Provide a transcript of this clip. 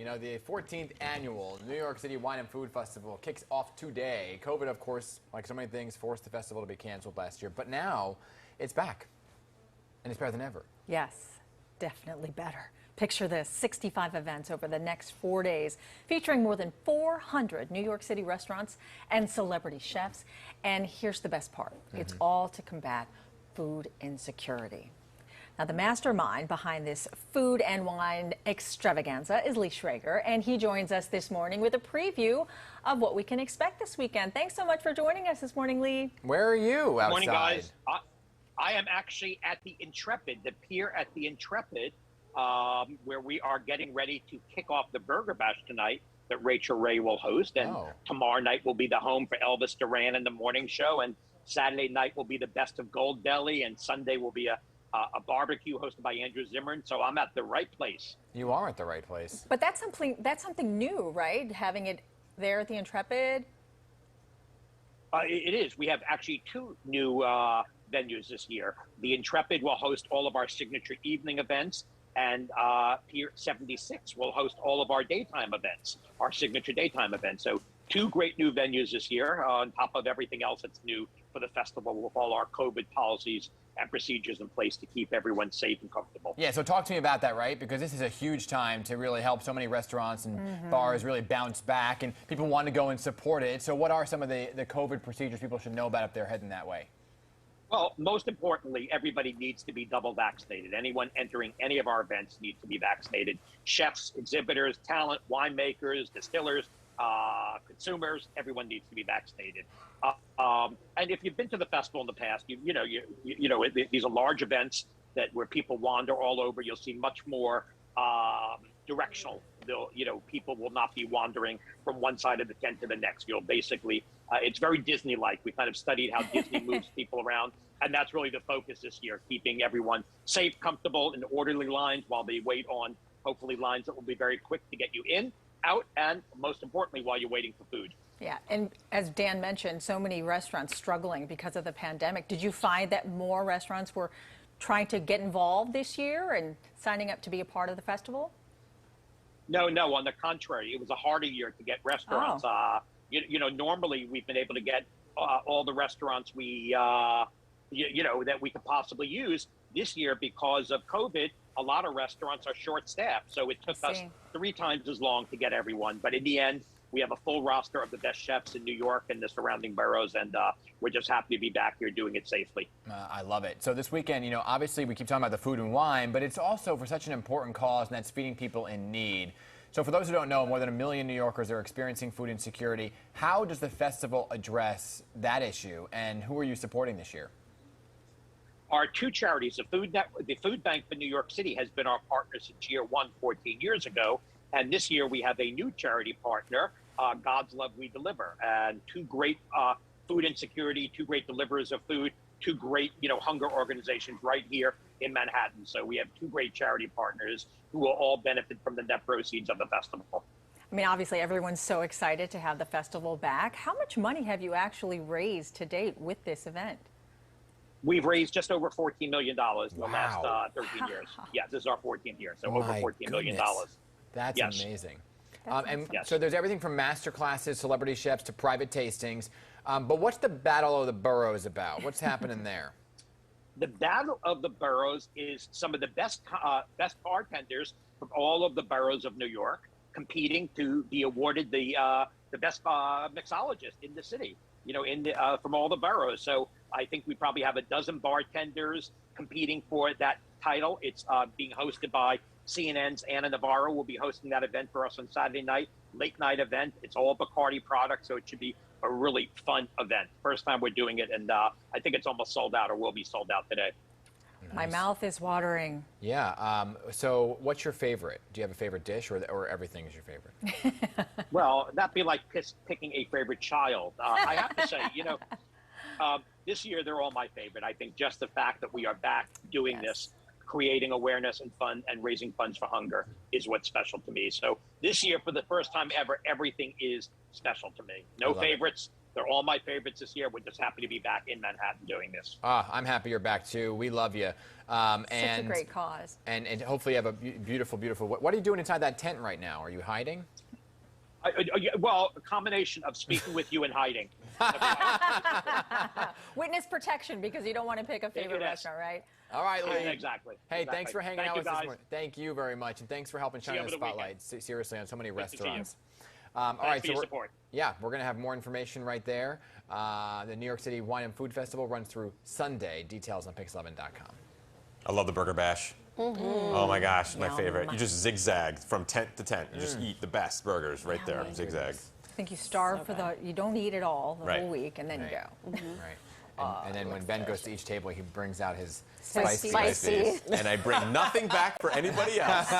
You know, the 14th annual New York City Wine and Food Festival kicks off today. COVID, of course, like so many things, forced the festival to be canceled last year. But now it's back, and it's better than ever. Yes, definitely better. Picture this, 65 events over the next 4 days, featuring more than 400 New York City restaurants and celebrity chefs. And here's the best part. It's all to combat food insecurity. Now, the mastermind behind this food and wine extravaganza is Lee Schrager, and he joins us this morning with a preview of what we can expect this weekend. Thanks so much for joining us this morning, Lee. Where are you outside? Good morning, guys. I am actually at the Intrepid, the pier at the Intrepid, where we are getting ready to kick off the Burger Bash tonight that Rachel Ray will host. And tomorrow night will be the home for Elvis Duran in the morning show. And Saturday night will be the Best of Gold Deli. And Sunday will be a barbecue hosted by Andrew Zimmern. So I'm at the right place. You are at the right place. But that's something new, right? Having it there at the Intrepid? It is. We have actually two new venues this year. The Intrepid will host all of our signature evening events, and Pier 76 will host all of our daytime events, our signature daytime events. So two great new venues this year, on top of everything else that's new for the festival, with all our COVID policies and procedures in place to keep everyone safe and comfortable. Yeah, so talk to me about that, right? Because this is a huge time to really help so many restaurants and bars really bounce back, and people want to go and support it. So what are some of the COVID procedures people should know about if they're heading that way? Well, most importantly, everybody needs to be double vaccinated. Anyone entering any of our events needs to be vaccinated. Chefs, exhibitors, talent, winemakers, distillers, consumers, everyone needs to be vaccinated. And if you've been to the festival in the past, you know these are large events where people wander all over. You'll see much more directional. People will not be wandering from one side of the tent to the next. You'll basically, it's very Disney-like. We kind of studied how Disney moves people around, and that's really the focus this year, keeping everyone safe, comfortable, in orderly lines while they wait on, hopefully, lines that will be very quick to get you in, out, and most importantly, while you're waiting for food. Yeah, and as Dan mentioned, so many restaurants struggling because of the pandemic. Did you find that more restaurants were trying to get involved this year and signing up to be a part of the festival? No, on the contrary, it was a harder year to get restaurants. Normally we've been able to get all the restaurants that we could possibly use. This year, because of COVID, a lot of restaurants are short-staffed, so it took us 3 times as long to get everyone. But in the end, we have a full roster of the best chefs in New York and the surrounding boroughs, and we're just happy to be back here doing it safely. I love it. So this weekend, obviously we keep talking about the food and wine, but it's also for such an important cause, and that's feeding people in need. So for those who don't know, more than 1 million New Yorkers are experiencing food insecurity. How does the festival address that issue, and who are you supporting this year? Our two charities, the Food Bank for New York City has been our partner since year 1, 14 years ago. And this year we have a new charity partner, God's Love We Deliver, and two great food insecurity, two great deliverers of food, two great, hunger organizations right here in Manhattan. So we have two great charity partners who will all benefit from the net proceeds of the festival. I mean, obviously everyone's so excited to have the festival back. How much money have you actually raised to date with this event? We've raised just over $14 million in the last 13 years. Yeah, this is our 14th year, so over $14 million. That's amazing. That's So there's everything from master classes, celebrity chefs, to private tastings. But what's the Battle of the Boroughs about? What's happening there? The Battle of the Boroughs is some of the best bartenders from all of the boroughs of New York competing to be awarded the best mixologist in the city, from all the boroughs. So I think we probably have a dozen bartenders competing for that title. It's being hosted by CNN's Anna Navarro. Will be hosting that event for us on Saturday night, late night event. It's all Bacardi products, so it should be a really fun event. First time we're doing it, and I think it's almost sold out, or will be sold out today. Nice. My mouth is watering. Yeah. So what's your favorite? Do you have a favorite dish, or everything is your favorite? Well, that'd be like picking a favorite child. I have to say, this year they're all my favorite. I think just the fact that we are back doing this, creating awareness and fun and raising funds for hunger is what's special to me. So this year, for the first time ever, everything is special to me. No favorites, They're all my favorites this year. We're just happy to be back in Manhattan doing this. I'm happy you're back too. We love you. Such a great cause. And hopefully you have a beautiful, beautiful. What are you doing inside that tent right now? Are you hiding? Well, a combination of speaking with you and hiding. Witness protection, because you don't want to pick a favorite restaurant, right? All right, Lee. Exactly. Hey, thanks for hanging out with us this guys. morning. Thank you very much, and thanks for helping shine the spotlight seriously on so many restaurants. All right, so support. Yeah, we're going to have more information right there. The New York City Wine and Food Festival runs through Sunday. Details on pix11.com. I love the Burger Bash. Oh my gosh, my favorite. You just zigzag from tent to tent. You just eat the best burgers right there, zigzag. I think you starve you don't eat it all the whole week, and then you go. Right. And then when Ben goes to each table, he brings out his Spicy. And I bring nothing back for anybody else.